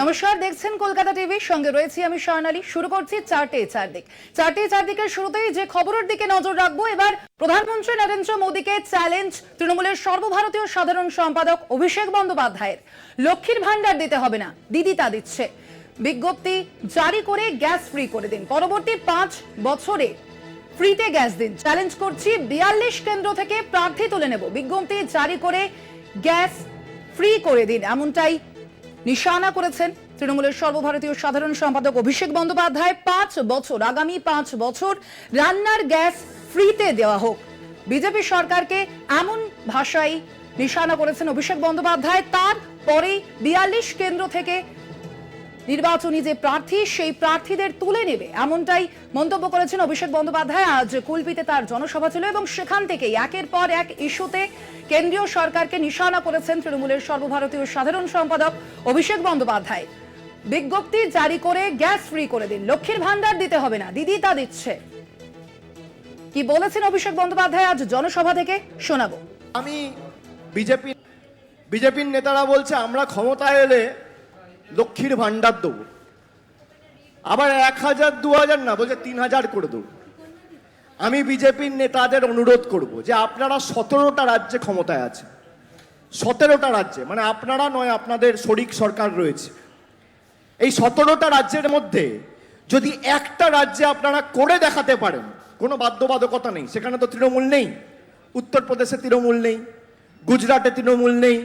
নমস্কার, দেখছেন কলকাতা টিভির সঙ্গে রয়েছি আমি স্বর্ণালী। শুরু করছি চারটে চারদিকের শুরুতেই যে খবরের দিকে নজর রাখবো। এবার প্রধানমন্ত্রী নরেন্দ্র মোদীকে চ্যালেঞ্জ তৃণমূলের সর্বভারতীয় সাধারণ সম্পাদক অভিষেক বন্দ্যোপাধ্যায়ের। লক্ষ্মীর ভান্ডার দিতে হবে না, দিদি তা দিচ্ছে। বিজ্ঞপ্তি জারি করে গ্যাস ফ্রি করে দিন, পরবর্তী 5 বছরে ফ্রিতে গ্যাস দিন। চ্যালেঞ্জ করছি, 42 কেন্দ্র থেকে প্রার্থী তুলে নেব, বিজ্ঞপ্তি জারি করে গ্যাস ফ্রি করে দিন, এমনটাই নিশানা করেছেন তৃণমূলের সর্বভারতীয় সাধারণ সম্পাদক অভিষেক বন্দ্যোপাধ্যায়। 5 বছর, আগামী 5 বছর রান্নার গ্যাস ফ্রিতে দেওয়া হোক। বিজেপি সরকারকে এমন ভাষায় নিশানা করেছেন অভিষেক বন্দ্যোপাধ্যায়। তারপরে 42 কেন্দ্র থেকে নির্বাচনী যে প্রার্থী, সেই প্রার্থীদের তুলে নেবে, এমনটাই মন্তব্য করেছেন অভিষেক বন্দ্যোপাধ্যায়। আজ কুলপিতে তার জনসভা ছিল এবং সেখান থেকেই একের পর এক ইস্যুতে কেন্দ্রীয় সরকারকে নিশানা করেছেন তৃণমূলের সর্বভারতীয় সাধারণ সম্পাদক অভিষেক বন্দ্যোপাধ্যায়। বিজ্ঞপ্তি জারি করে গ্যাস ফ্রি করে দিন, লক্ষ্মীর ভান্ডার দিতে হবে না, দিদি তা দিচ্ছে। কি বলেছেন অভিষেক বন্দ্যোপাধ্যায় আজ জনসভা থেকে, শোনাবো। আমি বিজেপির নেতারা বলছে আমরা ক্ষমতায় এলে লক্ষ্মীর ভান্ডার দেবো, আবার 1000 2000 না, বলছে 3000 করে দেবো। আমি বিজেপির নেতাদের অনুরোধ করব যে আপনারা 17টা রাজ্যে ক্ষমতায় আছে, 17টা রাজ্যে, মানে আপনারা নয়, আপনাদের শরিক সরকার রয়েছে। এই 17টা রাজ্যের মধ্যে যদি একটা রাজ্যে আপনারা করে দেখাতে পারেন, কোনো বাধ্যবাধকতা নেই, সেখানে তো তৃণমূল নেই, উত্তরপ্রদেশে তৃণমূল নেই, গুজরাটে তৃণমূল নেই,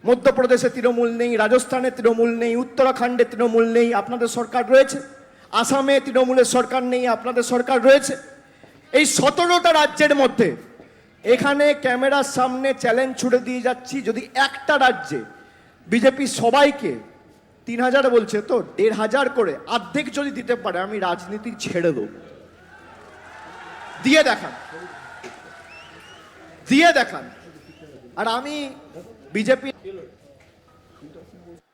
মধ্যপ্রদেশে তৃণমূল নেই, রাজস্থানে তৃণমূল নেই, উত্তরাখণ্ডে তৃণমূল নেই, আপনাদের সরকার রয়েছে। আসামে তৃণমূলের সরকার নেই, আপনাদের সরকার রয়েছে। এই 17টা রাজ্যের মধ্যে এখানে ক্যামেরার সামনে চ্যালেঞ্জ ছুড়ে দিয়ে যাচ্ছি, যদি একটা রাজ্যে বিজেপি সবাইকে 3000 বলছে তো 1500 করে অর্ধেক যদি দিতে পারে, আমি রাজনীতি ছেড়ে দেবো। দিয়ে দেখান। আর আমি বিজেপি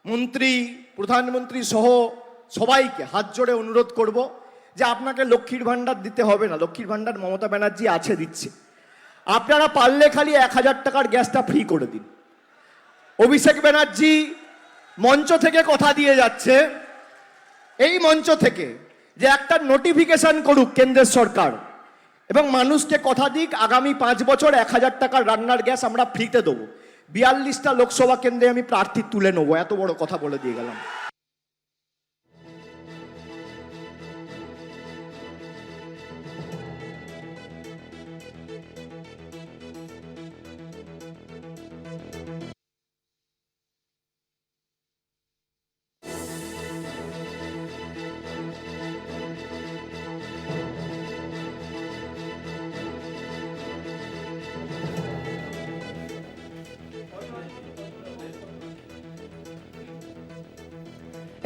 মন্ত্রী, প্রধানমন্ত্রী সহ সবাইকে হাত জোড়ে অনুরোধ করব যে আপনাকে লক্ষ্মীর ভান্ডার দিতে হবে না। লক্ষ্মীর ভান্ডার মমতা ব্যানার্জি আছে, দিচ্ছে। আপনারা পারলে খালি 1000 টাকার গ্যাসটা ফ্রি করে দিন। অভিষেক ব্যানার্জি মঞ্চ থেকে কথা দিয়ে যাচ্ছে, এই মঞ্চ থেকে, যে একটা নোটিফিকেশন করুক কেন্দ্রের সরকার এবং মানুষকে কথা দিক, আগামী 5 বছর 1000 টাকার রান্নার গ্যাস আমরা ফ্রিতে দেবো। 42টা লোকসভা কেন্দ্রে আমি প্রার্থী তুলে নেবো, এত বড় কথা বলে দিয়ে গেলাম।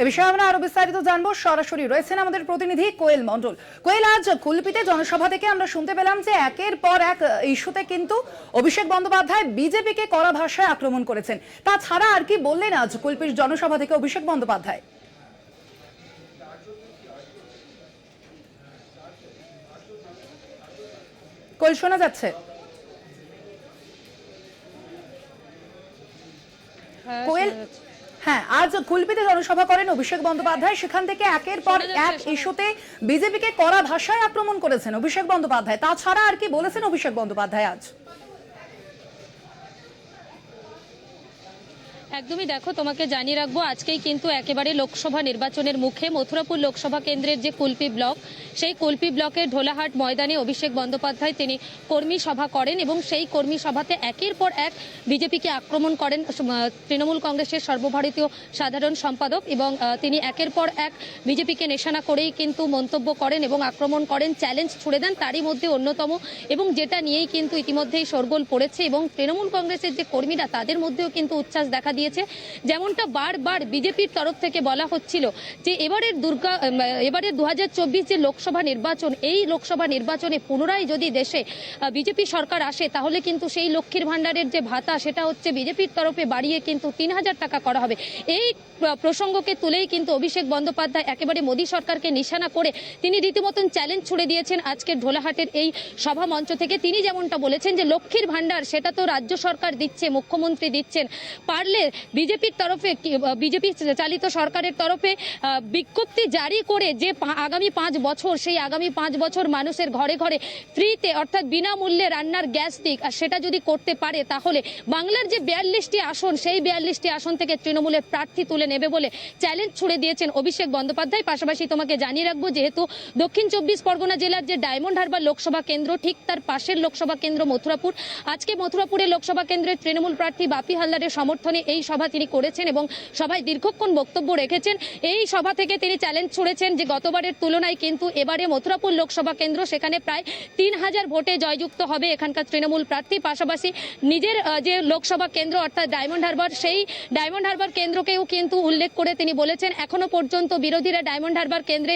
এ বিষয়ে আমরা আরো বিস্তারিত জানবো। সরাসরি রয়েছেন আমাদের প্রতিনিধি কোয়েল মণ্ডল। কোয়েল, আজ কুলপিতে জনসভা থেকে আমরা শুনতে পেলাম যে একের পর এক ইস্যুতে কিন্তু অভিষেক বন্দ্যোপাধ্যায় বিজেপিকে কড়া ভাষায় আক্রমণ করেছেন। তাছাড়া আর কি বললেন আজ কুলপির জনসভা থেকে অভিষেক বন্দ্যোপাধ্যায়? কোয়েল, শোনা যাচ্ছে? কোয়েল, হ্যাঁ, আজ কুলপিতে জনসভা করেন অভিষেক বন্দ্যোপাধ্যায়। সেখান থেকে একের পর এক ইস্যুতে বিজেপিকে কড়া ভাষায় আক্রমণ করেছেন অভিষেক বন্দ্যোপাধ্যায়। তাছাড়া আর কি বলেছেন অভিষেক বন্দ্যোপাধ্যায় আজ? একদমই, দেখো, তোমাকে জানিয়ে রাখবো, আজকেই কিন্তু একেবারে লোকসভা নির্বাচনের মুখে মথুরাপুর লোকসভা কেন্দ্রের যে কুলপি ব্লক, সেই কুলপি ব্লকের ঢোলাহাট ময়দানে অভিষেক বন্দ্যোপাধ্যায় তিনি কর্মী সভা করেন এবং সেই কর্মী সভাতে একের পর এক বিজেপিকে আক্রমণ করেন তৃণমূল কংগ্রেসের সর্বভারতীয় সাধারণ সম্পাদক, এবং তিনি একের পর এক বিজেপিকে নিশানা করেই কিন্তু মন্তব্য করেন এবং আক্রমণ করেন, চ্যালেঞ্জ ছুড়ে দেন। তারই মধ্যে অন্যতম, এবং যেটা নিয়েই কিন্তু ইতিমধ্যেই শোরগোল পড়েছে এবং তৃণমূল কংগ্রেসের যে কর্মীরা, তাদের মধ্যেও কিন্তু উচ্ছ্বাস দেখা দিয়েছে। যেমনটা বারবার বিজেপির তরফ থেকে বলা হচ্ছিল যে এবারের 2024 যে লোকসভা নির্বাচন, এই লোকসভা নির্বাচনে পুনরায় যদি দেশে বিজেপি সরকার আসে, তাহলে কিন্তু সেই লক্ষ্মীর ভান্ডারের যে ভাতা, সেটা হচ্ছে বিজেপির তরফে বাড়িয়ে কিন্তু 3000 টাকা করা হবে। এই প্রসঙ্গকে তুলেই কিন্তু অভিষেক বন্দ্যোপাধ্যায় একেবারে মোদী সরকারকে নিশানা করে তিনি রীতিমতন চ্যালেঞ্জ ছুড়ে দিয়েছেন আজকের ঢোলাহাটের এই সভা মঞ্চ থেকে। তিনি যেমনটা বলেছেন যে লক্ষ্মীর ভান্ডার সেটা তো রাজ্য সরকার দিচ্ছে, মুখ্যমন্ত্রী দিচ্ছেন, পারলে বিজেপির তরফে বিজেপি চালিত সরকারের তরফে বিজ্ঞপ্তি জারি করে যে আগামী 5 বছর সেই আগামী 5 বছর মানুষের ঘরে ঘরে ফ্রিতে অর্থাৎ বিনামূল্যে রান্নার গ্যাস দিক, আর সেটা যদি করতে পারে তাহলে বাংলার যে 42টি আসন সেই 42টি আসন থেকে তৃণমূলের প্রার্থী তুলে নেবে বলে চ্যালেঞ্জ ছুড়ে দিয়েছেন অভিষেক বন্দ্যোপাধ্যায়। পাশাপাশি তোমাকে জানিয়ে রাখবো, যেহেতু দক্ষিণ 24 পরগনা জেলার যে ডায়মন্ড হারবার লোকসভা কেন্দ্র, ঠিক তার পাশের লোকসভা কেন্দ্র মথুরাপুর, আজকে মথুরাপুরের লোকসভা কেন্দ্রের তৃণমূল প্রার্থী বাপি হালদারের সমর্থনে এই সভা তিনি করেছেন এবং সভায় দীর্ঘক্ষণ বক্তব্য রেখেছেন। এই সভা থেকে তিনি চ্যালেঞ্জ ছুড়েছেন যে গতবারের তুলনায় কিন্তু এবারে মথুরাপুর লোকসভা কেন্দ্র সেখানে প্রায় 3000 ভোটে জয়যুক্ত হবে এখানকার তৃণমূল প্রার্থী। পাশাপাশি নিজের যে লোকসভা কেন্দ্র অর্থাৎ ডায়মন্ড হারবার, সেই ডায়মন্ড হারবার কেন্দ্রকেও কিন্তু উল্লেখ করে তিনি বলেছেন এখনো পর্যন্ত বিরোধীরা ডায়মন্ড হারবার কেন্দ্রে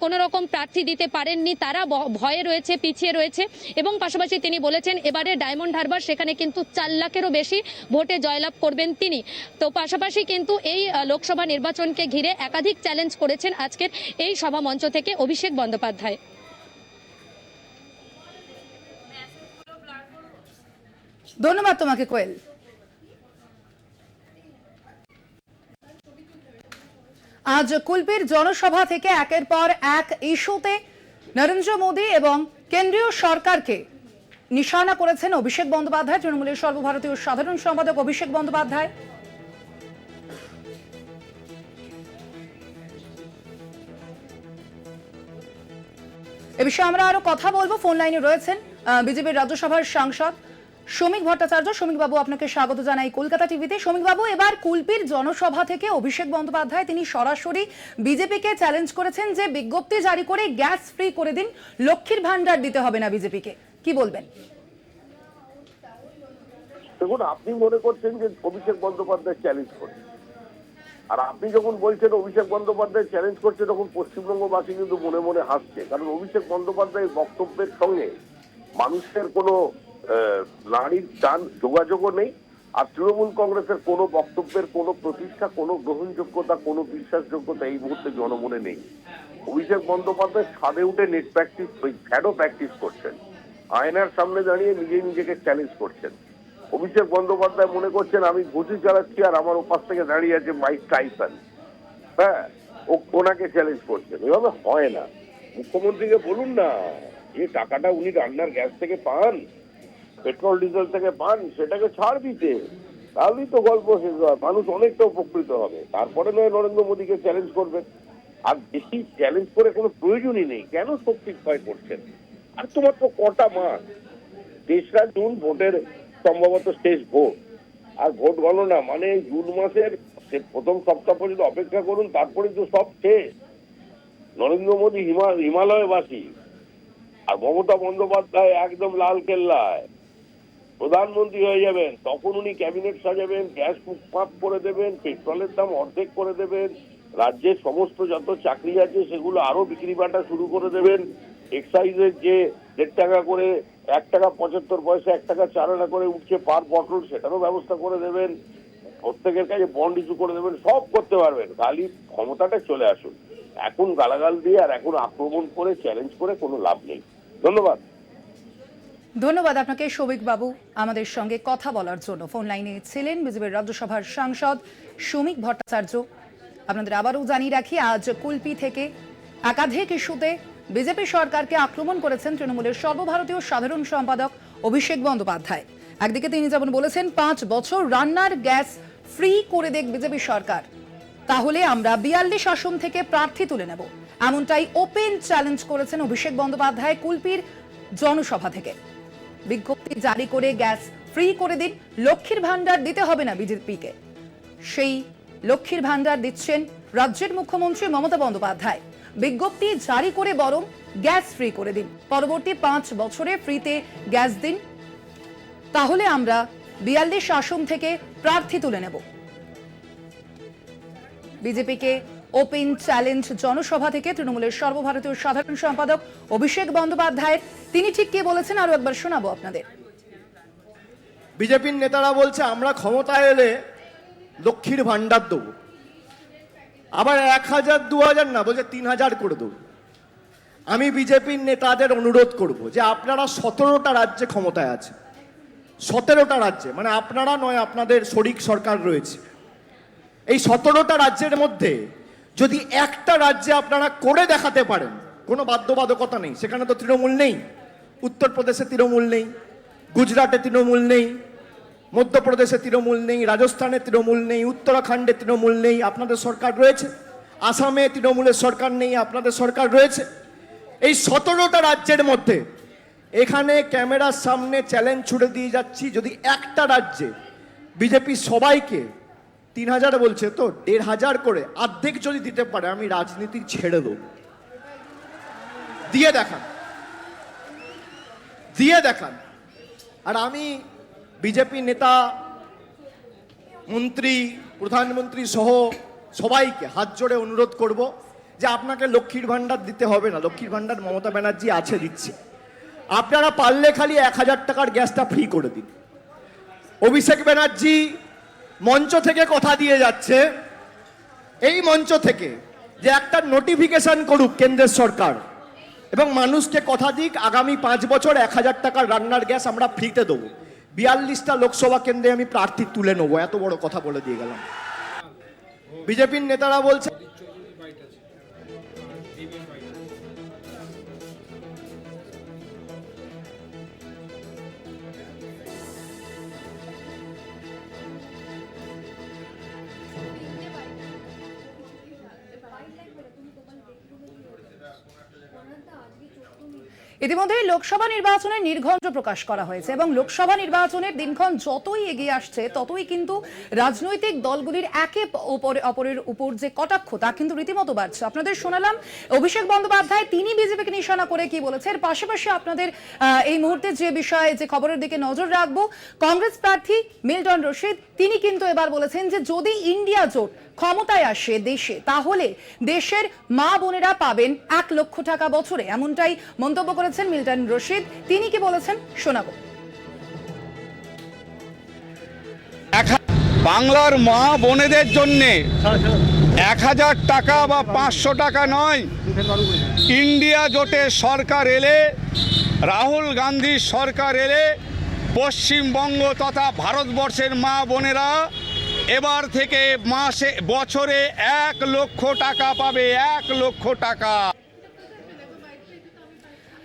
কোনো রকম প্রার্থী দিতে পারেননি, তারা ভয়ে রয়েছে, পিছিয়ে রয়েছে। এবং পাশাপাশি তিনি বলেছেন এবারে ডায়মন্ড হারবার সেখানে কিন্তু 4 লাখেরও বেশি ভোটে জয়লাভ করবেন তিনি। তো পাশাপাশি কিন্তু এই লোকসভা নির্বাচনকে ঘিরে একাধিক চ্যালেঞ্জ করেছেন আজকের এই সভা মঞ্চ থেকে অভিষেক বন্দ্যোপাধ্যায়। ধন্যবাদ তোমাকে কোয়েল। আজ কুলপির জনসভা থেকে একের পর এক ইস্যুতে নরেন্দ্র মোদী এবং কেন্দ্রীয় সরকারকে নিশানা করেছেন অভিষেক বন্দ্যোপাধ্যায়, তৃণমূলের সর্বভারতীয় সাধারণ সম্পাদক অভিষেক বন্দ্যোপাধ্যায়। এ বিষয়ে আমরা আরো কথা বলবো। ফোন লাইনে রয়েছেন বিজেপির রাজ্যসভার সাংসদ শ্রমিক ভট্টাচার্য। শ্রমিক বাবু, আপনাকে স্বাগত জানাই কলকাতা টিভিতে। শ্রমিক বাবু, এবার কুলপির জনসভা থেকে অভিষেক বন্দ্যোপাধ্যায় তিনি সরাসরি বিজেপিকে চ্যালেঞ্জ করেছেন যে বিজ্ঞপ্তি জারি করে গ্যাস ফ্রি করে দিন, লক্ষ্মীর ভান্ডার দিতে হবে না বিজেপিকে, কি বলবেন? দেখুন, আপনি মনে করছেন যে অভিষেক বন্দ্যোপাধ্যায় চ্যালেঞ্জ করছে, আর আপনি যখন বলছেন অভিষেক বন্দ্যোপাধ্যায় চ্যালেঞ্জ করছে তখন পশ্চিমবঙ্গবাসী কিন্তু মনে মনে হাসছে, কারণ অভিষেক বন্দ্যোপাধ্যায়ের বক্তব্যের সঙ্গে মানুষের কোনো নারীর টান যোগাযোগও নেই, আর তৃণমূল কংগ্রেসের কোনো বক্তব্যের কোনো প্রতিষ্ঠা, কোনো গ্রহণযোগ্যতা, কোনো বিশ্বাসযোগ্যতা এই মুহূর্তে জনমনে নেই। অভিষেক বন্দ্যোপাধ্যায় ছাদে উঠে নেট প্র্যাকটিস, শ্যাডো প্র্যাকটিস করছেন, আয়নার সামনে দাঁড়িয়ে নিজেকে চ্যালেঞ্জ করছেন। অভিষেক বন্দ্যোপাধ্যায় মনে করছেন আমি ঘুষি চালাচ্ছি আর আমার ওপাশ থেকে দাঁড়িয়ে আছে মাইক টাইসন, হ্যাঁ, ওনাকে চ্যালেঞ্জ করছেন। এভাবে হয় না। মুখ্যমন্ত্রীকে বলুন না, যে টাকাটা উনি রান্নার গ্যাস থেকে পান, পেট্রোল ডিজেল থেকে পান, সেটাকে ছাড় দিতে, তাহলেই তো গল্প শেষ হয়, মানুষ অনেকটা উপকৃত হবে। তারপরে নয় নরেন্দ্র মোদীকে চ্যালেঞ্জ করবেন। আর বেশি চ্যালেঞ্জ করে কোনো প্রয়োজনই নেই। কেন শক্তি ক্ষয় করছেন? আর তো মাত্র কটা মাস, 3রা জুন ভোটের সম্ভবত শেষ ভোট, আর ভোট গণনা মানে জুন মাসের প্রথম সপ্তাহ পর্যন্ত অপেক্ষা করুন, তারপরে তো সব শেষ। নরেন্দ্র মোদী হিমালয়বাসী, আর মমতা বন্দ্যোপাধ্যায় একদম লাল কেল্লায় প্রধানমন্ত্রী হয়ে যাবেন। তখন উনি ক্যাবিনেট সাজাবেন, গ্যাস মাফ করে দেবেন, পেট্রোলের দাম অর্ধেক করে দেবেন, রাজ্যের সমস্ত যত চাকরি আছে সেগুলো আরো বিক্রি বাটা শুরু করে দেবেন, এক্সাইজের যে 1.5 টাকা করে 1 টাকা 75 পয়সা 1 টাকা 4 আনা করে উঠছে পার বটল, সেটারও ব্যবস্থা করে দেবেন, প্রত্যেকের কাছে বন্ড ইস্যু করে দেবেন, সব করতে পারবেন। খালি ক্ষমতাটা চলে আসুন। এখন গালাগাল দিয়ে আর এখন আক্রমণ করে চ্যালেঞ্জ করে কোনো লাভ নেই। ধন্যবাদ। ধন্যবাদ আপনাকে শ্রমিক বাবু আমাদের সঙ্গে কথা বলার জন্য। ফোন লাইনে ছিলেন বিজেপির রাজ্যসভার সাংসদ শ্রমিক ভট্টাচার্য। আপনাদের আবারও জানিয়ে রাখি, আজ কুলপি থেকে একাধিক ইস্যুতে বিজেপি সরকারকে আক্রমণ করেছেন তৃণমূলের সর্বভারতীয় সাধারণ সম্পাদক অভিষেক বন্দ্যোপাধ্যায়। একদিকে তিনি যেমন বলেছেন 5 বছর রান্নার গ্যাস ফ্রি করে দেখ বিজেপি সরকার, তাহলে আমরা 42 আসন থেকে প্রার্থী তুলে নেব, এমনটাই ওপেন চ্যালেঞ্জ করেছেন অভিষেক বন্দ্যোপাধ্যায় কুলপির জনসভা থেকে। বিজ্ঞপ্তি জারি করে গ্যাস ফ্রি করে দিন, লক্ষ্মীর ভান্ডার দিতে হবে না বিজেপিকে। সেই লক্ষ্মীর ভান্ডার দিচ্ছেন রাজ্যের মুখ্যমন্ত্রী মমতা বন্দ্যোপাধ্যায়। বিজ্ঞপ্তি জারি করে বরং গ্যাস ফ্রি করে দিন, পরবর্তী 5 বছরে ফ্রিতে গ্যাস দিন, তাহলে আমরা 42 আসন থেকে প্রার্থী তুলে নেব। বিজেপিকে ওপেন চ্যালেঞ্জ জনসভা থেকে তৃণমূলের সর্বভারতীয় সাধারণ সম্পাদক অভিষেক বন্দ্যোপাধ্যায়ের। তিনি ঠিক কি বলেছেন আরো একবার শোনাবো আপনাদের। বিজেপির নেতারা বলছে আমরা ক্ষমতায় এলে লক্ষ্মীর ভান্ডার দেবো, আবার 1000 2000 না, বলছে 3000 করে দেবো। আমি বিজেপির নেতাদের অনুরোধ করব যে আপনারা 17টা রাজ্যে ক্ষমতায় আছে, 17টা রাজ্যে, মানে আপনারা নয়, আপনাদের শরিক সরকার রয়েছে, এই 17টা রাজ্যের মধ্যে যদি একটা রাজ্যে আপনারা করে দেখাতে পারেন, কোনো বাধ্যবাধকতা নেই, সেখানে তো তৃণমূল নেই, উত্তরপ্রদেশে তৃণমূল নেই, গুজরাটে তৃণমূল নেই, মধ্যপ্রদেশে তৃণমূল নেই, রাজস্থানে তৃণমূল নেই, উত্তরাখণ্ডে তৃণমূল নেই, আপনাদের সরকার রয়েছে, আসামে তৃণমূলের সরকার নেই, আপনাদের সরকার রয়েছে। এই 17টা রাজ্যের মধ্যে এখানে ক্যামেরার সামনে চ্যালেঞ্জ ছুড়ে দিয়ে যাচ্ছি, যদি একটা রাজ্যে বিজেপি সবাইকে 3000 বলছে তো 1500 করে অর্ধেক যদি দিতে পারে, আমি রাজনীতি ছেড়ে দেব। দিয়ে দেখান, দিয়ে দেখান। আর আমি বিজেপি নেতা, মন্ত্রী, প্রধানমন্ত্রী সহ সবাইকে হাত জোড়ে অনুরোধ করব যে আপনাকে লক্ষ্মীর ভাণ্ডার দিতে হবে না, লক্ষ্মীর ভাণ্ডার মমতা ব্যানার্জি আছে, দিচ্ছে। আপনারা পারলে খালি 1000 টাকার গ্যাসটা ফ্রি করে দিন। অভিষেক ব্যানার্জি মঞ্চ থেকে কথা দিয়ে যাচ্ছে, এই মঞ্চ থেকে, যে একটা নোটিফিকেশন করুক কেন্দ্রের সরকার এবং মানুষকে কথা দিক আগামী 5 বছর 1000 টাকার রান্নার গ্যাস আমরা ফ্রিতে দেবো। 42টা লোকসভা কেন্দ্রে আমি প্রার্থী তুলে নেবো, এত বড় কথা বলে দিয়ে গেলাম। বিজেপির নেতারা বলছে ইতিমধ্যে লোকসভা নির্বাচনের নির্ঘণ্ট প্রকাশ করা হয়েছে এবং লোকসভা নির্বাচনের দিনক্ষণ যতই এগিয়ে আসছে ততই কিন্তু রাজনৈতিক দলগুলির একে অপরের উপর যে কটাক্ষ তা কিন্তু রীতিমতো বাড়ছে। আপনাদের শোনালাম অভিষেক বন্দ্যোপাধ্যায়, তিনি বিজেপিকে নিশানা করে কি বলেছে। এর পাশাপাশি আপনাদের এই মুহূর্তে যে বিষয়ে যে খবরের দিকে নজর রাখবো, কংগ্রেস প্রার্থী মিল্টন রশিদ তিনি কিন্তু এবার বলেছেন যে যদি ইন্ডিয়া জোট ক্ষমতায় আসে দেশে, তাহলে দেশের মা বোনেরা পাবেন 1 লক্ষ টাকা বছরে, এমনটাই মন্তব্য করেছেন মিল্টন রশিদ। তিনি কি বলেছেন শোনাবো। বাংলার মা বোনেদের জন্য 1000 টাকা বা 500 টাকা নয়, ইন্ডিয়া জোটের সরকার এলে, রাহুল গান্ধীর সরকার এলে পশ্চিমবঙ্গ তথা ভারতবর্ষের মা বোনেরা এবার থেকে বছরে 1 লক্ষ টাকা পাবে, 1 লক্ষ টাকা।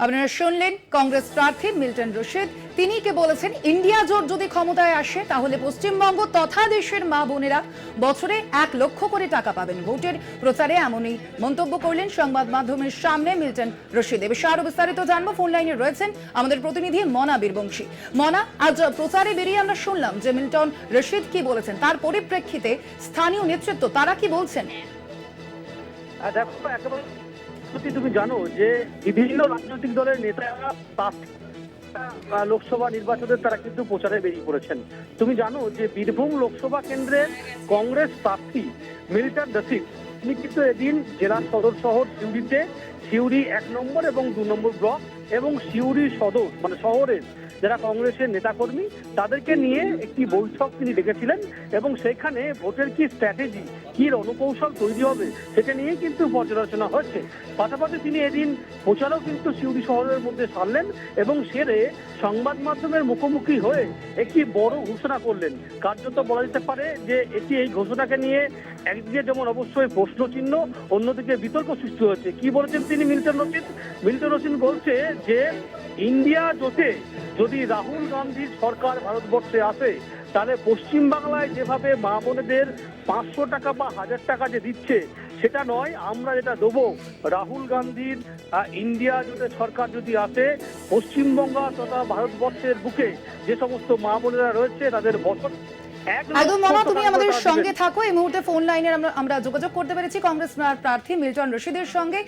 আপনারা শুনলেন কংগ্রেস প্রার্থী মিল্টন রশিদ, তিনি কে বলেছেন ইন্ডিয়া জোট যদি ক্ষমতায় আসে তাহলে পশ্চিমবঙ্গ তথা দেশের মা বোনেরা বছরে 1 লক্ষ করে টাকা পাবেন। ভোটের প্রচারে এমনই মন্তব্য করলেন সংবাদ মাধ্যমের সামনে মিল্টন রশিদ। এ বিষয়ে আরো বিস্তারিত জানবো, ফোন লাইনে রয়েছেন আমাদের প্রতিনিধি মনা বীরবংশী। মনা, আজ প্রচারে বেরিয়ে আমরা শুনলাম যে মিল্টন রশিদ কি বলেছেন, তার পরিপ্রেক্ষিতে স্থানীয় নেতৃত্ব তারা কি বলছেন? দেখো, একেবারে তুমি জানো যে বিভিন্ন রাজনৈতিক দলের নেতারা লোকসভা নির্বাচনের তারা কিন্তু প্রচারে বেরিয়ে পড়েছেন। তুমি জানো যে বীরভূম লোকসভা কেন্দ্রের কংগ্রেস প্রার্থী মিল্টন রশিদ তিনি কিন্তু এদিন জেলার সদর শহর সিউড়িতে, সিউড়ি 1 নম্বর এবং 2 নম্বর ব্লক এবং সিউড়ি সদর মানে শহরের যারা কংগ্রেসের নেতাকর্মী তাদেরকে নিয়ে একটি বৈঠক তিনি ডেকেছিলেন এবং সেখানে ভোটের কি স্ট্র্যাটেজি, কি রণকৌশল তৈরি হবে সেটা নিয়ে কিন্তু পর্যালোচনা হচ্ছে। পাশাপাশি তিনি এদিন প্রচারও কিন্তু সিউড়ি শহরের মধ্যে সারলেন এবং সেরে সংবাদ মাধ্যমের মুখোমুখি হয়ে একটি বড় ঘোষণা করলেন। কার্যত বলা যেতে পারে যে এই ঘোষণাকে নিয়ে একদিকে যেমন অবশ্যই প্রশ্নচিহ্ন, অন্যদিকে বিতর্ক সৃষ্টি হয়েছে। কি বলেছেন তিনি মিল্টন রশিদ? মিল্টন রশিদ বলছে যে ইন্ডিয়া জোটে যদি রাহুল গান্ধীর সরকার ভারতবর্ষে আসে তাহলে পশ্চিমবাংলায় যেভাবে মা বোনেদের 500 টাকা বা 1000 টাকা যে দিচ্ছে সেটা নয়, আমরা যেটা দেবো রাহুল গান্ধীর ইন্ডিয়া জোটের সরকার যদি আসে পশ্চিমবঙ্গ তথা ভারতবর্ষের বুকে যে সমস্ত মা বোনেরা রয়েছে তাদের বছর একদম। মনা, তুমি আমাদের সঙ্গে থাকো। এই মুহূর্তে ফোন লাইনে আমরা যোগাযোগ করতে পেরেছি কংগ্রেস প্রার্থী মিল্টন রশিদের সঙ্গে।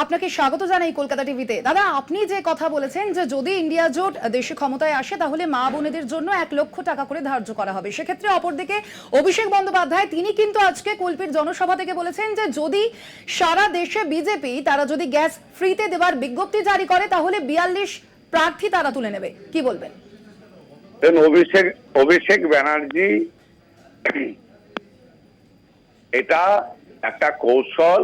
আপনাকে স্বাগত জানাই কলকাতা টিভিতে। দাদা, আপনি যে কথা বলেছেন যে যদি ইন্ডিয়া জোট দেশে ক্ষমতায় আসে তাহলে মা বোনেদের জন্য 1 লক্ষ টাকা করে ধার্য করা হবে। সেক্ষেত্রে অপরদিকে অভিষেক বন্দ্যোপাধ্যায় তিনি কিন্তু আজকে কুলপির জনসভা থেকে বলেছেন যে যদি সারা দেশে বিজেপি তারা যদি গ্যাস ফ্রিতে দেওয়ার বিজ্ঞপ্তি জারি করে তাহলে 42 প্রার্থী তারা তুলে নেবে। কি বলবেন? অভিষেক ব্যানার্জি এটা একটা কৌশল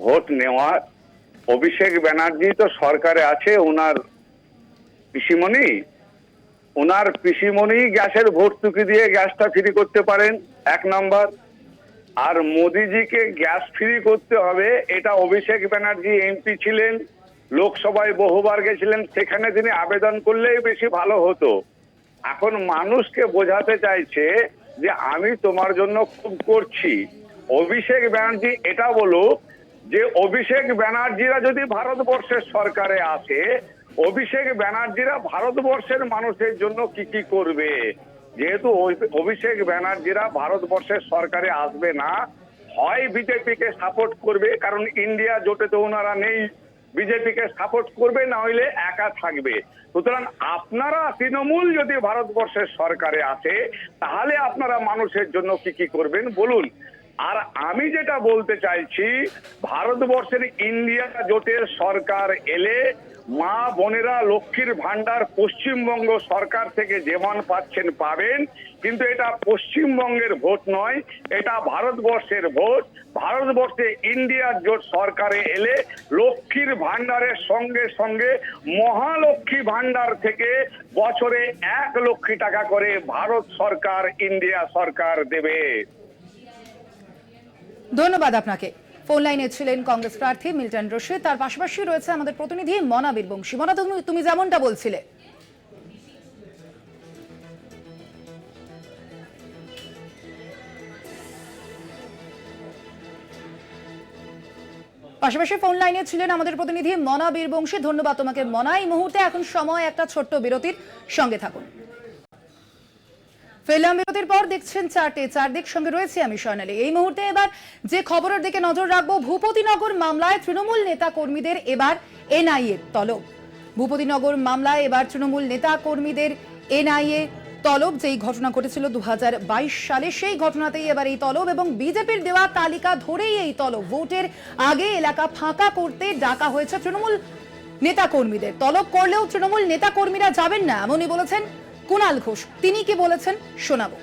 ভোট নেওয়ার। অভিষেক ব্যানার্জি তো সরকারে আছে, ওনার পিসিমণি ওনার পিসিমণি গ্যাসের ভর্তুকি দিয়ে গ্যাসটা ফ্রি করতে পারেন, 1 নম্বর। আর মোদিজিকে গ্যাস ফ্রি করতে হবে, এটা অভিষেক ব্যানার্জি এমপি ছিলেন, লোকসভায় বহুবার গেছিলেন, সেখানে তিনি আবেদন করলেই বেশি ভালো হতো। এখন মানুষকে বোঝাতে চাইছে যে আমি তোমার জন্য খুব করছি। অভিষেক ব্যানার্জি এটা বলুক যে অভিষেক ব্যানার্জিরা যদি ভারতবর্ষের সরকারে আসে, অভিষেক ব্যানার্জিরা ভারতবর্ষের মানুষের জন্য কি কি করবে। যেহেতু অভিষেক ব্যানার্জিরা ভারতবর্ষের সরকারে আসবে না, হয় বিজেপিকে সাপোর্ট করবে, কারণ ইন্ডিয়া জোটে তো ওনারা নেই, বিজেপিকে সাপোর্ট করবে, না হইলে একা থাকবে। সুতরাং আপনারা তৃণমূল যদি ভারতবর্ষের সরকারে আসে, তাহলে আপনারা মানুষের জন্য কি কি করবেন বলুন। আর আমি যেটা বলতে চাইছি, ভারতবর্ষের ইন্ডিয়া জোটের সরকার এলে মা বোনেরা লক্ষ্মীর ভান্ডার পশ্চিমবঙ্গ সরকার থেকে যেমন পাচ্ছেন পাবেন, কিন্তু এটা পশ্চিমবঙ্গের ভোট নয়, এটা ভারতবর্ষের ভোট। ভারতবর্ষে ইন্ডিয়া জোট সরকারে এলে লক্ষ্মীর ভান্ডারের সঙ্গে সঙ্গে মহালক্ষ্মী ভান্ডার থেকে বছরে 1 লক্ষ টাকা করে ভারত সরকার ইন্ডিয়া সরকার দেবে। ধন্যবাদ আপনাকে। ফোন লাইনে ছিলেন কংগ্রেস প্রার্থী মিল্টন রশিদ, তার পাশাপাশি রয়েছে আমাদের প্রতিনিধি মনা বীরবংশী। মনা, তুমি যেমনটা বলছিলে, পাশাপাশি ফোন লাইনে ছিলেন আমাদের প্রতিনিধি মনা বীরবংশী। ধন্যবাদ তোমাকে মনা। এই মুহূর্তে এখন সময় একটা ছোট্ট বিরতির, সঙ্গে থাকুন। ফেললাম বিরতির পর, দেখছেন চারদিক, সঙ্গে রয়েছে আমি স্বর্ণালী। এই মুহূর্তে এবার যে খবরের দিকে নজর রাখবো, ভূপতিনগর মামলায় তৃণমূল নেতা কর্মীদের এবার এনআইএ তলব। ভূপতিনগর মামলায় এবার তৃণমূল নেতা কর্মীদের এনআইএ তলব। যেই ঘটনা ঘটেছিল 2022 সালে, সেই ঘটনাতেই এবার এই তলব, এবং বিজেপির দেওয়া তালিকা ধরেই এই তলব। ভোটের আগে এলাকা ফাঁকা করতে ডাকা হয়েছে তৃণমূল নেতা কর্মীদের। তলব করলেও তৃণমূল নেতা কর্মীরা যাবেন না, এমনই বলেছেন কুণাল ঘোষ। তিনি কি বলেছেন শোনাবো।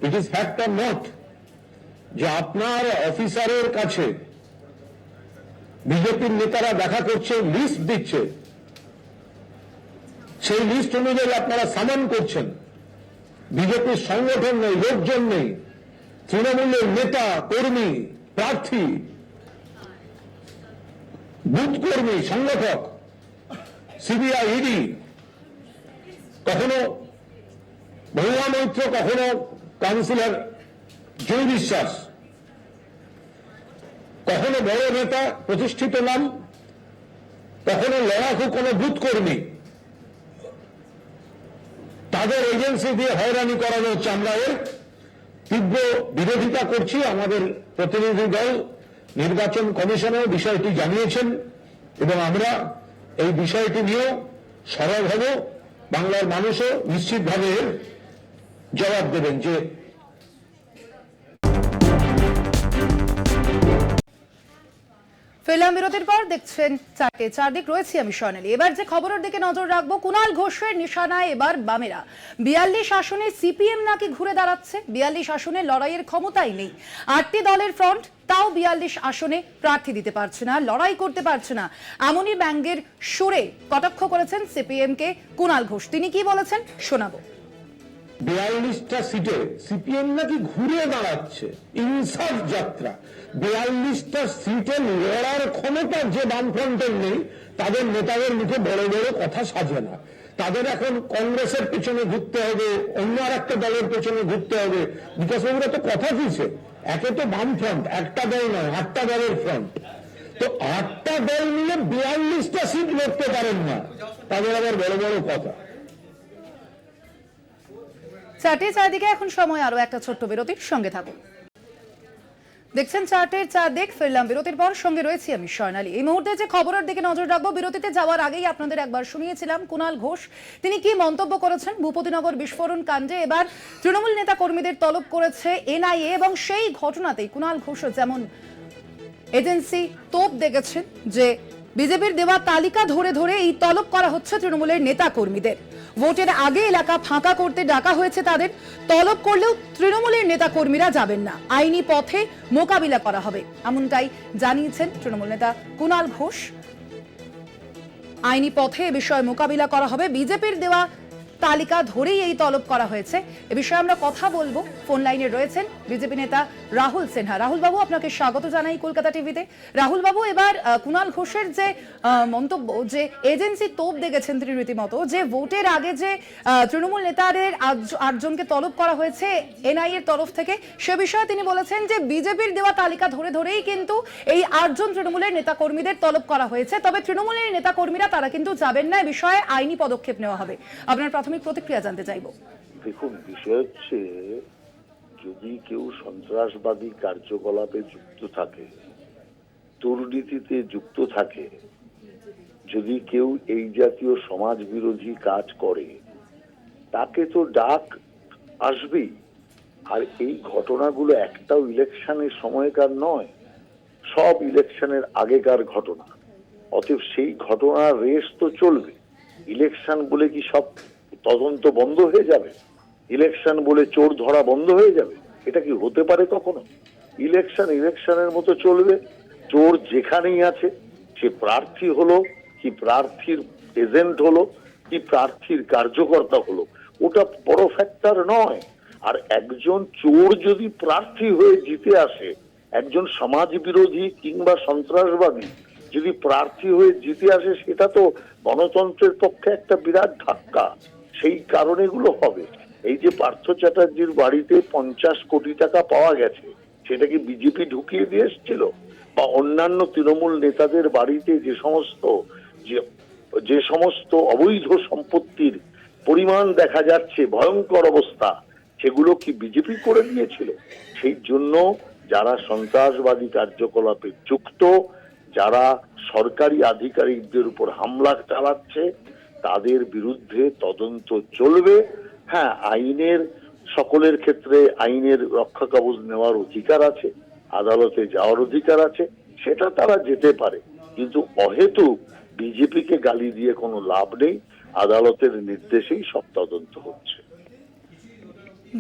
It is fact or not যে আপনার অফিসারের কাছে বিজেপির নেতারা দেখা করছে, লিস্ট দিচ্ছে, সেই লিস্ট অনুযায়ী আপনারা সামন করছেন। বিজেপির সংগঠন নেই, লোকজন নেই, তৃণমূলের নেতা কর্মী, প্রার্থী, বুথ কর্মী, সংগঠক, সিবিআই, ইডি, কখনো বহুয়া মৈত্র, কখনো কাউন্সিলর জয় বিশ্বাস, কখনো বড় নেতা, প্রতিষ্ঠিত নাম, কখনো লড়াকু কোনো বুথ কর্মী, তাদের এজেন্সি দিয়ে হয়রানি করানো হচ্ছে। আমরা এর তীব্র বিরোধিতা করছি। আমাদের প্রতিনিধি দল নির্বাচন কমিশনেও বিষয়টি জানিয়েছেন, এবং আমরা এই বিষয়টি নিয়েও সরব হব। বাংলার মানুষও নিশ্চিতভাবে জবাব দেবেন। যে ফেললাম বিরতির পর, দেখছেন চারদিক, রয়েছি আমি স্বর্ণালী। এবার যে খবরের দিকে নজর রাখবো, কুণাল ঘোষের নিশানায় এবার বামেরা। 42 আসনে সিপিএম নাকি ঘুরে দাঁড়াচ্ছে। 42 আসনে লড়াইয়ের ক্ষমতাই নেই। 8টি দলের ফ্রন্ট, তাও 42 আসনে প্রার্থী দিতে পারছে না, লড়াই করতে পারছে না, এমনই ব্যঙ্গের সুরে কটাক্ষ করেছেন সিপিএম কে কুণাল ঘোষ। তিনি কি বলেছেন শোনাবো। 42টা সিটে সিপিএম নাকি ঘুরে দাঁড়াচ্ছে, ইনসাফ যাত্রা। 42টা সিটে লড়ার ক্ষমতা যে বামফ্রন্টের নেই, তাদের নেতাদের মুখে বড় বড় কথা সাজে না। তাদের এখন কংগ্রেসের পেছনে ঘুরতে হবে, অন্য আর একটা দলের পেছনে ঘুরতে হবে, বিকজ ওরা তো কথা দিয়েছে। একে তো বামফ্রন্ট, একটা দল নয়, 8টা দলের ফ্রন্ট। তো 8টা দল মিলে 42টা সিট লড়তে পারেন না, তাদের আবার বড় বড় কথা। চারদিকে এখন সময় আরো একটা ছোট্ট বিরতির, সঙ্গে থাকুন। দেখছেন চারদিক, ফিরলাম বিরতির পর, সঙ্গে রয়েছি আমি স্বর্ণালী। এই মুহূর্তে যে খবরের দিকে নজর রাখবো, বিরতিতে যাওয়ার আগেই আপনাদের একবার শুনিয়েছিলাম কুণাল ঘোষ তিনি কি মন্তব্য করেছেন ভূপতিনগর বিস্ফোরণ কাণ্ডে। এবার তৃণমূল নেতা কর্মীদের তলব করেছে এনআইএ, এবং সেই ঘটনাতেই কুণাল ঘোষ যেমন এজেন্সি তোপ দেখেছেন যে বিজেপির দেওয়া তালিকা ধরে ধরে এই তলব করা হচ্ছে তৃণমূলের নেতা কর্মীদের। ভোটের আগে এলাকা ফাঁকা করতে ডাকা হয়েছে তাদের। তলব করলেও তৃণমূলের নেতা কর্মীরা যাবেন না, আইনি পথে মোকাবিলা করা হবে, এমনটাই জানিয়েছেন তৃণমূল নেতা কুণাল ঘোষ। আইনি পথে এ বিষয়ে মোকাবিলা করা হবে। বিজেপির দেওয়া তালিকা ধরেই এই তলব করা হয়েছে। এ বিষয়ে আমরা কথা বলবো। ফোন লাইনে রয়েছেন বিজেপি নেতা রাহুল সিনহা। রাহুল বাবু, আপনাকে স্বাগত জানাই কলকাতা টিভিতে। রাহুল বাবু, এবার কুণাল ঘোষের যে মন্তব্য, যে এজেন্সি তোপ দেখেছেন তিনি রীতিমতো, যে ভোটের আগে যে তৃণমূল নেতাদের 8 জনকে তলব করা হয়েছে এনআই এর তরফ থেকে, সে বিষয়ে তিনি বলেছেন যে বিজেপির দেওয়া তালিকা ধরে ধরেই কিন্তু এই 8 জন তৃণমূলের নেতা কর্মীদের তলব করা হয়েছে। তবে তৃণমূলের নেতা কর্মীরা তারা কিন্তু যাবেন না, এ বিষয়ে আইনি পদক্ষেপ নেওয়া হবে। আপনার প্রাথমিক প্রতিক্রিয়া জানতে চাইব। দেখুন, বিষয় হচ্ছে, যদি কেউ সন্ত্রাসবাদী কার্যকলাপে যুক্ত থাকে, দুর্নীতিতে যুক্ত থাকে, যদি কেউ এই জাতীয় সমাজ বিরোধী কাজ করে, তাকে তো ডাক আসবেই। আর এই ঘটনাগুলো একটাও ইলেকশনের সময়কার নয়, সব ইলেকশনের আগেকার ঘটনা। অতএব সেই ঘটনার রেস তো চলবে। ইলেকশন বলে কি সব তদন্ত বন্ধ হয়ে যাবে? ইলেকশন বলে চোর ধরা বন্ধ হয়ে যাবে? এটা কি হতে পারে কখনো? ইলেকশনের মতো চলবে। চোর যেখানেই আছে, সে প্রার্থী হলো কি প্রার্থীর এজেন্ট হলো কি প্রার্থীর কার্যকর্তা হলো, ওটা বড় ফ্যাক্টর নয়। আর একজন চোর যদি প্রার্থী হয়ে জিতে আসে, একজন সমাজ বিরোধী কিংবা সন্ত্রাসবাদী যদি প্রার্থী হয়ে জিতে আসে, সেটা তো গণতন্ত্রের পক্ষে একটা বিরাট ধাক্কা। সেই কারণে এগুলো হবে। এই যে পার্থ চ্যাটার্জির বাড়িতে 50 কোটি টাকা পাওয়া গেছে, সেটা কি বিজেপি ঢুকিয়ে দিয়ে এসেছিল? বা অন্যান্য তৃণমূল নেতাদের বাড়িতে যে সমস্ত অবৈধ সম্পত্তির পরিমাণ দেখা যাচ্ছে, ভয়ঙ্কর অবস্থা, সেগুলো কি বিজেপি করে দিয়েছিল? সেই জন্য যারা সন্ত্রাসবাদী কার্যকলাপে যুক্ত, যারা সরকারি আধিকারিকদের উপর হামলা চালাচ্ছে, তাদের বিরুদ্ধে তদন্ত চলবে। হ্যাঁ, আইনের সকলের ক্ষেত্রে আইনের রক্ষা কবচ নেওয়ার অধিকার আছে, আদালতে যাওয়ার অধিকার আছে, সেটা তারা যেতে পারে। কিন্তু অহেতুক বিজেপিকে গালি দিয়ে কোনো লাভ নেই। আদালতের নির্দেশেই সব তদন্ত হচ্ছে।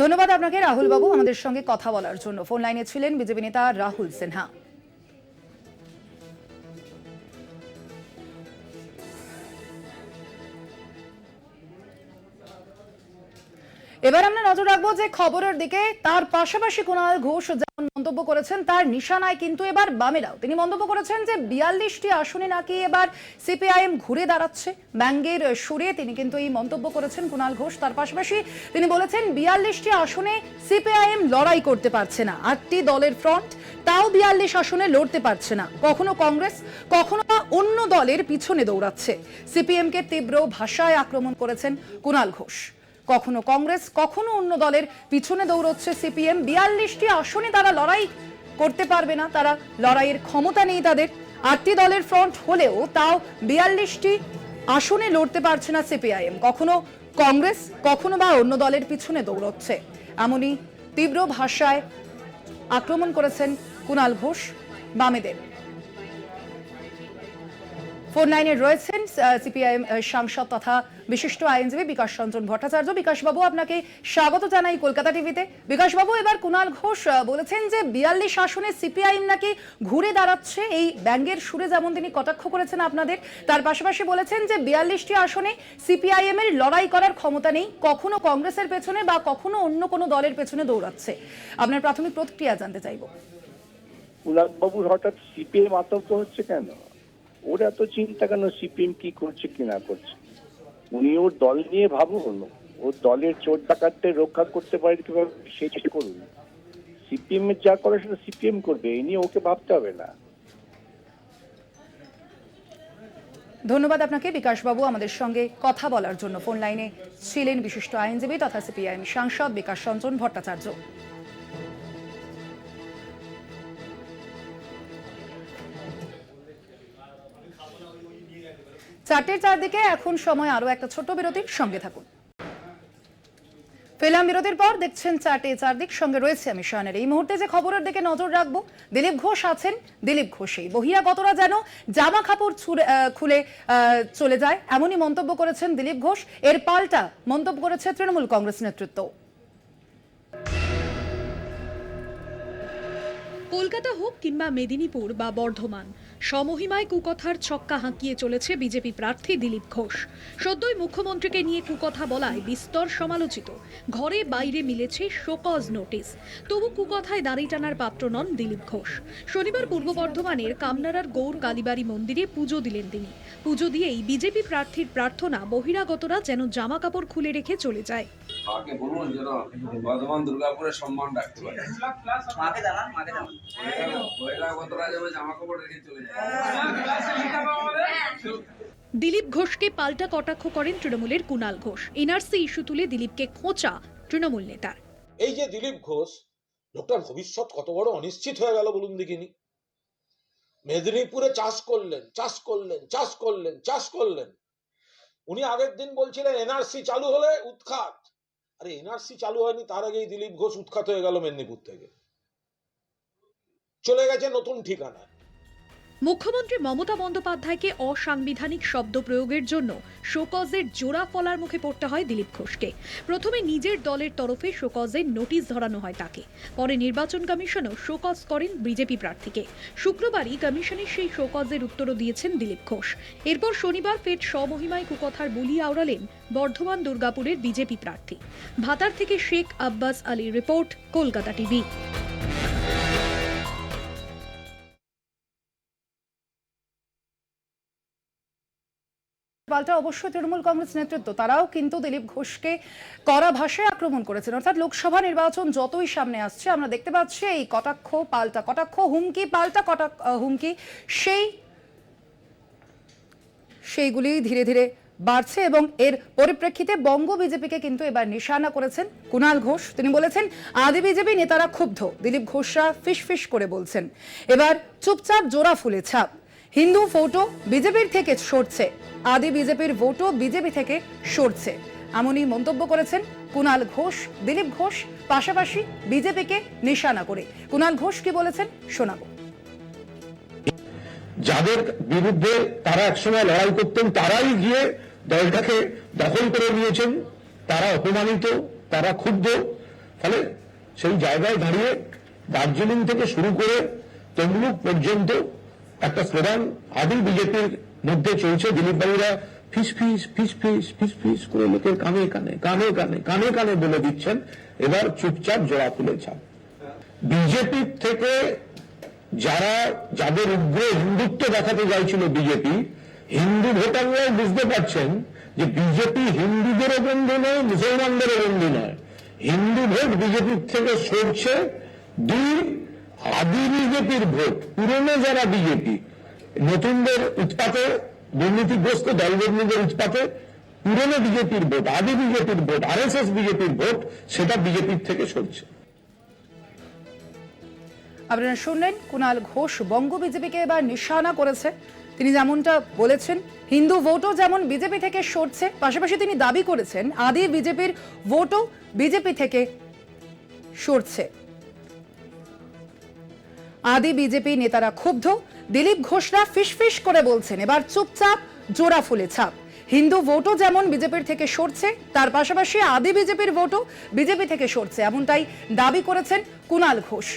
ধন্যবাদ আপনাকে রাহুল বাবু, আমাদের সঙ্গে কথা বলার জন্য। ফোন লাইনে ছিলেন বিজেপি নেতা রাহুল সিনহা। এবার আমরা নজর রাখবো যে খবরের দিকে। তার পাশাপাশি কুণাল ঘোষ যেমন মন্তব্য করেছেন, তার নিশানায় কিন্তু এবার বামেরাও। তিনি মন্তব্য করেছেন যে 42টি আসনে নাকি এবার সিপিআইএম ঘুরে দাঁড়াচ্ছে। ব্যঙ্গের সুরে তিনি কিন্তু এই মন্তব্য করেছেন কুণাল ঘোষ। তার পাশাপাশি তিনি বলেছেন 42টি আসনে সিপিআইএম লড়াই করতে পারছে না, 8টি দলের ফ্রন্ট, তাও 42 আসনে লড়তে পারছে না। কখনো কংগ্রেস, কখনো বা অন্য দলের পিছনে দৌড়াচ্ছে। সিপিএমকে তীব্র ভাষায় আক্রমণ করেছেন কুণাল ঘোষ। কখনো কংগ্রেস, কখনো অন্য দলের পিছনে দৌড়চ্ছে সিপিএম। 42টি আসনে তারা লড়াই করতে পারবে না, তারা লড়াইয়ের ক্ষমতা নেই তাদের। 8টি দলের ফ্রন্ট হলেও তাও 42টি আসনে লড়তে পারছে না সিপিআইএম। কখনো কংগ্রেস, কখনো বা অন্য দলের পিছনে দৌড়চ্ছে, এমনই তীব্র ভাষায় আক্রমণ করেছেন কুণাল ঘোষ বামেদের। ফোন লাইনে রয়েছেন সিপিআইএম সাংসদ তথা বিশিষ্ট আইনজীবী বিকাশ রঞ্জন ভট্টাচার্য। বিকাশবাবু, আপনাকে স্বাগত জানাই কলকাতা টিভিতে। বিকাশবাবু, এবার কুণাল ঘোষ বলেছেন যে 42 আসনে সিপিআইএম নাকি ঘুরে দাঁড়াচ্ছে। এই ব্যঙ্গের সুরে যেমন তিনি কটাক্ষ করেছেন আপনাদের, তার পাশাপাশি বলেছেন যে 42টি আসনে সিপিআইএম এর লড়াই করার ক্ষমতা নেই, কখনো কংগ্রেসের পেছনে বা কখনো অন্য কোনো দলের পেছনে দৌড়াচ্ছে। আপনার প্রাথমিক প্রতিক্রিয়া জানতে চাইব। কুণাল বাবুর হঠাৎ সিপিএম আতঙ্ক হচ্ছে কেন? ওর এত চিন্তা কেন সিপিএম কি করছে কি না করছে? উনি ওর দল নিয়ে ভাবুন, ওর দলের চোর ডাকাতদের রক্ষা করতে পারে কিভাবে সেটা করুন। সিপিএম এর যা করে সেটা সিপিএম করবে, এই নিয়ে ওকে ভাবতে হবে না। ধন্যবাদ আপনাকে বিকাশবাবু, আমাদের সঙ্গে কথা বলার জন্য। ফোন লাইনে ছিলেন বিশিষ্ট আইনজীবী তথা সিপিআইএম সাংসদ বিকাশ রঞ্জন ভট্টাচার্য। চারটের চারদিকে এখন সময় আরো একটা ছোট্ট বিরতির, সঙ্গে থাকুন। ফেলাম বিরতির পর দেখছেন চারটে চারদিক, সঙ্গে রয়েছে আমি শায়নালী। এই মুহূর্তে যে খবরের দিকে নজর রাখবো, দিলীপ ঘোষ আছেন। দিলীপ ঘোষই বহিরাগতরা যেন জামা কাপড় খুলে চলে যায়, এমনই মন্তব্য করেছেন দিলীপ ঘোষ। এর পাল্টা মন্তব্য করেছে তৃণমূল কংগ্রেস নেতৃত্ব। কলকাতা হোক কিংবা মেদিনীপুর বা বর্ধমান, সমহিমায় কুকথার ছক্কা হাঁকিয়ে চলেছে বিজেপি প্রার্থী দিলীপ ঘোষ। সদ্যই মুখ্যমন্ত্রীকে নিয়ে কুকথা বলায় বিস্তর সমালোচিত। ঘরে বাইরে মিলেছে শোকজ নোটিশ, তবু কুকথায় দাড়ি টানার পাত্র নন দিলীপ ঘোষ। শনিবার পূর্ব বর্ধমানের কামনাড়ার গৌর কালীবাড়ি মন্দিরে পুজো দিলেন তিনি। পুজো দিয়েই বিজেপি প্রার্থীর প্রার্থনা, বহিরাগতরা যেন জামা কাপড় খুলে রেখে চলে যায়। মাকে বলুন যেন বর্ধমান দুর্গাপুরের সম্মান রাখতে পারে। বহিরাগতরা যেন জামা কাপড় রেখে চলে যায়। দিলীপ ঘোষকে পাল্টা কটাক্ষ করেন তৃণমূলের কুণাল ঘোষ। এনআরসি ইস্যু তুলে দিলীপকে খোঁচা তৃণমূল নেতার। এই যে দিলীপ ঘোষ, লোকটার ভবিষ্যৎ কত বড় অনিশ্চিত হয়ে গেল বলুন দেখিনি। মেদিনীপুরে চাষ করলেন। উনি আগের দিন বলছিলেন এনআরসি চালু হলে উৎখাত। আরে এনআরসি চালু হয়নি, তার আগেই দিলীপ ঘোষ উৎখাত হয়ে গেল মেদিনীপুর থেকে, চলে গেছে নতুন ঠিকানায়। মুখ্যমন্ত্রী মমতা বন্দ্যোপাধ্যায়কে অসাংবিধানিক শব্দ প্রয়োগের জন্য শোকজের জোড়া ফলার মুখে পড়তে হয় দিলীপ ঘোষকে। প্রথমে নিজের দলের তরফে শোকজের নোটিশ ধরানো হয় তাকে, পরে নির্বাচন কমিশনও শোকজ করেন বিজেপি প্রার্থীকে। শুক্রবারই কমিশনের সেই শোকজের উত্তরও দিয়েছেন দিলীপ ঘোষ। এরপর শনিবার ফের স্বমহিমায় কুকথার বুলি আওড়ালেন বর্ধমান দুর্গাপুরের বিজেপি প্রার্থী। ভাতার থেকে শেখ আব্বাস আলীর রিপোর্ট, কলকাতা টিভি। পাল্টা অবশ্যই তৃণমূল কংগ্রেস নেতৃত্ব, তারাও কিন্তু দিলীপ ঘোষকে কড়া ভাষায় আক্রমণ করেছেন। অর্থাৎ লোকসভা নির্বাচন যতই সামনে আসছে, আমরা দেখতে পাচ্ছি এই কটাক্ষ পাল্টা কটাক্ষ, হুমকি পাল্টা হুমকি, সেইগুলি ধীরে ধীরে বাড়ছে। এবং এর পরিপ্রেক্ষিতে বঙ্গ বিজেপিকে কিন্তু এবার নিশানা করেছেন কুণাল ঘোষ। তিনি বলেছেন, আদি বিজেপি নেতারা ক্ষুব্ধ, দিলীপ ঘোষরা ফিসফিস করে বলছেন। এবার চুপচাপ জোড়া ফুলে ছাপ, হিন্দু ভোটও বিজেপির থেকে সরছে, আদি বিজেপির ভোটও বিজেপি থেকে সরছে, এমনই মন্তব্য করেছেন কুণাল ঘোষ। দিলীপ ঘোষ পাশাপাশি বিজেপিকে নিশানা করে কুণাল ঘোষ কি বলেছেন শোনাবো। যাদের বিরুদ্ধে তারা একসময় লড়াই করতেন, তারাই গিয়ে দলটাকে দখল করে নিয়েছেন, তারা অপমানিত, তারা ক্ষুব্ধ। ফলে সেই জায়গায় দাঁড়িয়ে দার্জিলিং থেকে শুরু করে তমলুক পর্যন্ত একটা স্লোগান আদি বিজেপির মধ্যে চলছে। দিলীপ বাবুরা ফিস করে লোকের কানে বলে দিচ্ছেন, এবার চুপচাপ জোড়া ফুলে ছাপ। বিজেপির থেকে যাদের উগ্র হিন্দুত্ব দেখাতে চাইছিল বিজেপি, হিন্দু ভোটাররাও বুঝতে পারছেন যে বিজেপি হিন্দুদেরও বন্ধু নয়, মুসলমানদেরও বন্ধু নয়। হিন্দু ভোট বিজেপির থেকে সরছে। দুই, আদি বিজেপির ভোট, পুরনো যারা বিজেপি, নতুনদের উৎপাতে, দুর্নীতিগ্রস্ত দলবন্ধুদের উৎপাতে পুরনো বিজেপির ভোট, আদি বিজেপির ভোট, আরএসএস বিজেপির ভোট, সেটা বিজেপির থেকে সরছে। আপনারা শুনলেন কুণাল ঘোষ বঙ্গ বিজেপিকে এবার নিশানা করেছে। তিনি যেমনটা বলেছেন, হিন্দু ভোটও যেমন বিজেপি থেকে সরছে, পাশাপাশি তিনি দাবি করেছেন আদি বিজেপির ভোটও বিজেপি থেকে সরছে। আদি বিজেপি নেতারা ক্ষুব্ধ, দিলীপ ঘোষরা ফিসফিস করে বলছেন, এবার চুপচাপ জোড়া ফুলে ছাপ, হিন্দু ভোটও যেমন বিজেপির থেকে সরছে, তার পাশাপাশি আদি বিজেপির ভোটও বিজেপি থেকে সরছে, এমনটাই দাবি করেছেন কুণাল ঘোষ।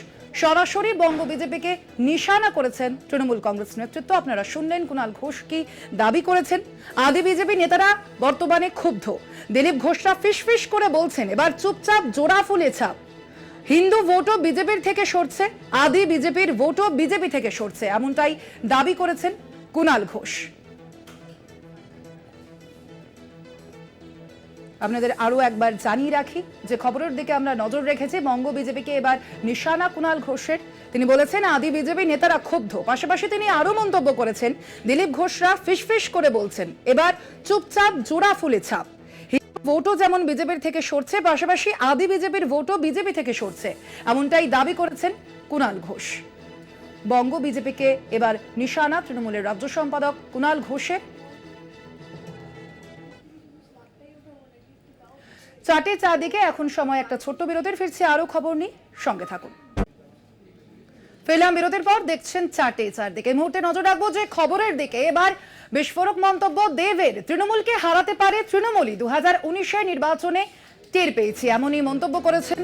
সরাসরি বঙ্গ বিজেপিকে নিশানা করেছেন তৃণমূল কংগ্রেস নেতৃত্ব। আপনারা শুনলেন কুণাল ঘোষ কি দাবি করেছেন। আদি বিজেপি নেতারা বর্তমানে ক্ষুব্ধ, দিলীপ ঘোষরা ফিসফিস করে বলছেন, এবার চুপচাপ জোড়া ফুলে ছাপ, হিন্দু ভোটও বিজেপির থেকে সরছে, আদি বিজেপির ভোটও বিজেপি থেকে সরছে, এমনটাই দাবি করেছেন কুণাল ঘোষ। আপনাদের আরো একবার জানিয়ে রাখি যে খবরের দিকে আমরা নজর রেখেছি, বঙ্গ বিজেপিকে এবার নিশানা কুণাল ঘোষের। তিনি বলেছেন আদি বিজেপি নেতারা ক্ষুব্ধ, পাশাপাশি তিনি আরো মন্তব্য করেছেন, দিলীপ ঘোষরা ফিসফিস করে বলছেন, এবার চুপচাপ জোড়া ফুলে ছাপ, ভোটও যেমন বিজেপির থেকে সরছে, পাশাপাশি আদি বিজেপির ভোটও বিজেপি থেকে সরছে, এমনটাই দাবি করেছেন কুণাল ঘোষ। বঙ্গ বিজেপিকে এবার নিশানা তৃণমূলের রাজ্য সম্পাদক কুণাল ঘোষের। চারটে চারদিকে এখন সময় একটা ছোট্ট বিরতির, ফিরছি আরো খবর নিয়ে, সঙ্গে থাকুন। ফেলাম বিরতির পর, দেখছেন চারটে চারদিকে। এই মুহূর্তে নজর রাখবো যে খবরের দিকে। এবার বিস্ফোরক মন্তব্য দেবের, তৃণমূলকে হারাতে পারে তৃণমূলই, 2019-এর নির্বাচনে টের পেয়েছি, এমনই মন্তব্য করেছেন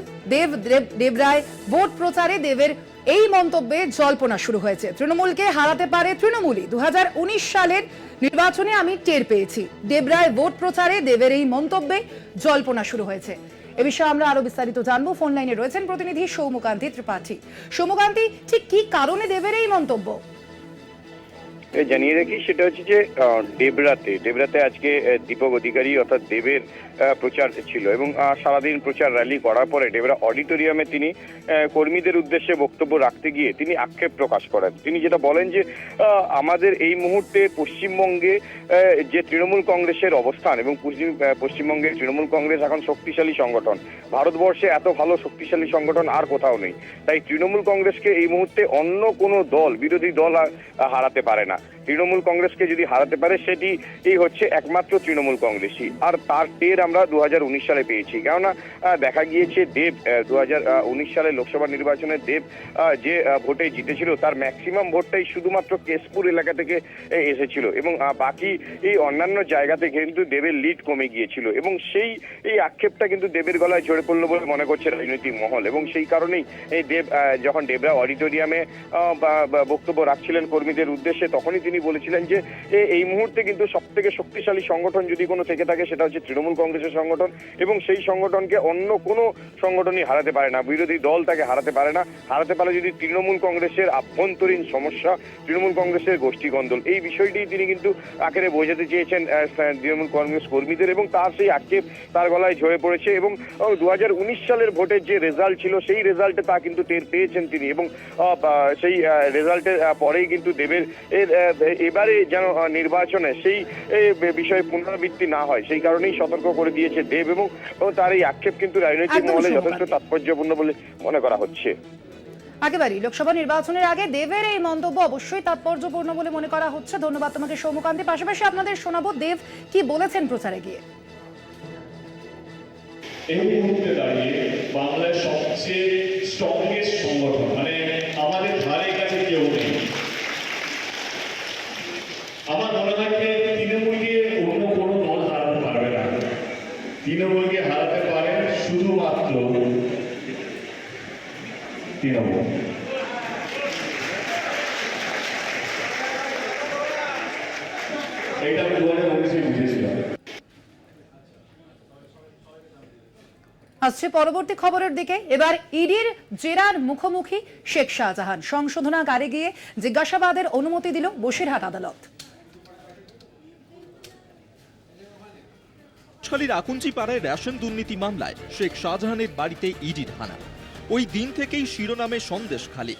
দেবরায়। ভোট প্রচারে দেবের এই মন্তব্যে জল্পনা শুরু হয়েছে। তৃণমূলকে হারাতে পারে তৃণমূলই, 2019 সালের নির্বাচনে আমি টের পেয়েছি। দেবরায় ভোট প্রচারে দেবের এই মন্তব্যে জল্পনা শুরু হয়েছে। এ বিষয়ে আমরা আরো বিস্তারিত জানবো। ফোন লাইনে রয়েছেন প্রতিনিধি সৌম্যকান্তি ত্রিপাঠী। সৌম্যকান্তি, ঠিক কি কারণে দেবের এই মন্তব্য? জানিয়ে রাখি, সেটা হচ্ছে যে ডেবরাতে আজকে দীপক অধিকারী অর্থাৎ দেবের প্রচার ছিল এবং সারাদিন প্রচার র্যালি করার পরে ডেবরা অডিটোরিয়ামে তিনি কর্মীদের উদ্দেশ্যে বক্তব্য রাখতে গিয়ে তিনি আক্ষেপ প্রকাশ করেন। তিনি যেটা বলেন যে আমাদের এই মুহূর্তে পশ্চিমবঙ্গে যে তৃণমূল কংগ্রেসের অবস্থান এবং পশ্চিমবঙ্গে তৃণমূল কংগ্রেস এখন শক্তিশালী সংগঠন, ভারতবর্ষে এত ভালো শক্তিশালী সংগঠন আর কোথাও নেই। তাই তৃণমূল কংগ্রেসকে এই মুহূর্তে অন্য কোনো দল, বিরোধী দল হারাতে পারে না। তৃণমূল কংগ্রেসকে যদি হারাতে পারে সেটি এই হচ্ছে একমাত্র তৃণমূল কংগ্রেসই। আর তার টের আমরা 2019 সালে পেয়েছি। কেননা দেখা গিয়েছে দেব 2019 সালে লোকসভা নির্বাচনে দেব যে ভোটে জিতেছিল তার ম্যাক্সিমাম ভোটটাই শুধুমাত্র কেশপুর এলাকা থেকে এসেছিল এবং বাকি এই অন্যান্য জায়গাতে কিন্তু দেবের লিড কমে গিয়েছিল এবং এই আক্ষেপটা কিন্তু দেবের গলায় ঝরে পড়লো বলে মনে করছে রাজনৈতিক মহল। এবং সেই কারণেই এই দেব যখন ডেবরা অডিটোরিয়ামে বক্তব্য রাখছিলেন কর্মীদের উদ্দেশ্যে, তখনই তিনি বলেছিলেন যে এই মুহূর্তে কিন্তু সব থেকে শক্তিশালী সংগঠন যদি কোনো থেকে থাকে সেটা হচ্ছে তৃণমূল কংগ্রেসের সংগঠন এবং সেই সংগঠনকে অন্য কোনো সংগঠনই হারাতে পারে না, বিরোধী দল তাকে হারাতে পারে না। হারাতে পারে যদি তৃণমূল কংগ্রেসের আভ্যন্তরীণ সমস্যা, তৃণমূল কংগ্রেসের গোষ্ঠীকন্দল, এই বিষয়টি তিনি কিন্তু আকারে বোঝাতে চেয়েছেন তৃণমূল কংগ্রেস কর্মীদের এবং তার সেই আক্ষেপ তার গলায় ঝরে পড়েছে। এবং 2019 সালের ভোটের যে রেজাল্ট ছিল সেই রেজাল্টে তা কিন্তু টের পেয়েছেন তিনি এবং সেই রেজাল্টের পরেই কিন্তু দেবের এবারে যেন নির্বাচনে সেই বিষয়ে পুনরাবৃত্তি না হয় সেই কারণেই সতর্ক করে দিয়েছে দেব এবং তার এই আক্ষেপ কিন্তু রাজনৈতিক মহলে যথেষ্ট তাৎপর্যপূর্ণ বলে মনে করা হচ্ছে। একেবারেই লোকসভা নির্বাচনের আগে দেবের এই মন্তব্য অবশ্যই তাৎপর্যপূর্ণ বলে মনে করা হচ্ছে। ধন্যবাদ তোমাকে সৌম্যকান্তি। পাশাপাশি আপনাদের শোনাবো দেব কি বলেছেন প্রচারে গিয়ে। এই মুহূর্তে দাঁড়িয়ে বাংলার সবচেয়ে স্ট্রংগেস্ট সংগঠন, মানে আমাদের ধারে কাছে কেউ নেই। আমার মনে হয় তৃণমূলকে অন্য কোনো দল হারাতে পারবে না। তৃণমূলকে হারাতে পারে শুধুমাত্র তৃণমূল। এইটা আমি 2019-এ বুঝেছিলাম। আসছে পরবর্তী খবরের দিকে। এবার ইডির জেরার মুখোমুখি শেখ শাহজাহান। সংশোধনাগারে গিয়ে জিজ্ঞাসাবাদের অনুমতি দিল বসিরহাট আদালত। শালীর আকুঞ্চিপাড়ায় রেশন দুর্নীতি মামলায় শেখ শাহজাহানের বাড়িতে ইডির হানা। ওই দিন থেকেই শিরোনামে সন্দেশখালী।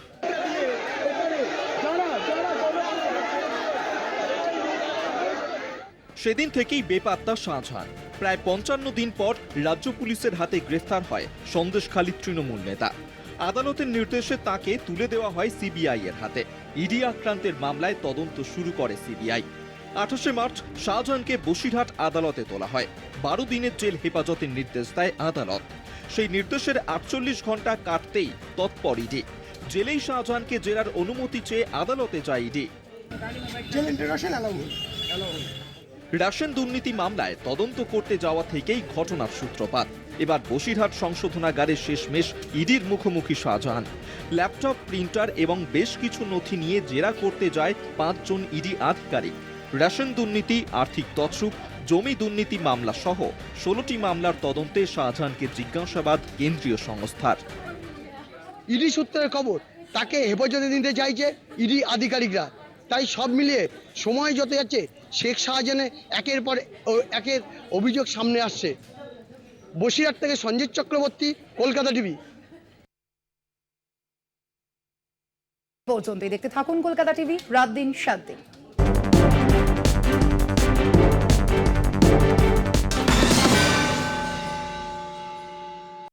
সেদিন থেকেই বেপাত্তা শাহজাহান। প্রায় 55 দিন পর রাজ্য পুলিশের হাতে গ্রেফতার হয় সন্দেশখালীর তৃণমূল নেতা। আদালতের নির্দেশে তাকে তুলে দেওয়া হয় সিবিআই এর হাতে। ইডি আক্রান্তের মামলায় তদন্ত শুরু করে সিবিআই। 28শে মার্চ শাহজাহানকে বসিরহাট আদালতে তোলা হয়। 12 দিনের জেল হেফাজতের নির্দেশ দেয় আদালত। সেই নির্দেশের 48 ঘন্টা কাটতেই তৎপর ইডি। জেলেই শাহজাহানকে জেরার অনুমতি চেয়ে আদালতে যায় ইডি। রেশন দুর্নীতি মামলায় তদন্ত করতে যাওয়া থেকেই ঘটনার সূত্রপাত। এবার বসিরহাট সংশোধনাগারে শেষমেশ ইডির মুখোমুখি শাহজাহান। ল্যাপটপ, প্রিন্টার এবং বেশ কিছু নথি নিয়ে জেরা করতে যায় 5 জন ইডি আধিকারিক। রেশন দুর্নীতি, আর্থিক তছরূপ, জমি দুর্নীতি মামলা সহ 16টি মামলার তদন্তে শাহজাহানকে জিজ্ঞাসাবাদ কেন্দ্রীয় সংস্থার। ইডি সূত্রের খবর, তাকে হেফাজতে নিতে চাইছে ইডি আধিকারিকরা। তাই সব মিলিয়ে সময় যত যাচ্ছে শেখ শাহজাহানের একের পর একের অভিযোগ সামনে আসছে। বসিরহাট থেকে সঞ্জিত চক্রবর্তী, কলকাতা টিভি। পর্যন্তই দেখতে থাকুন কলকাতা টিভি, রাত দিন 7 দিন।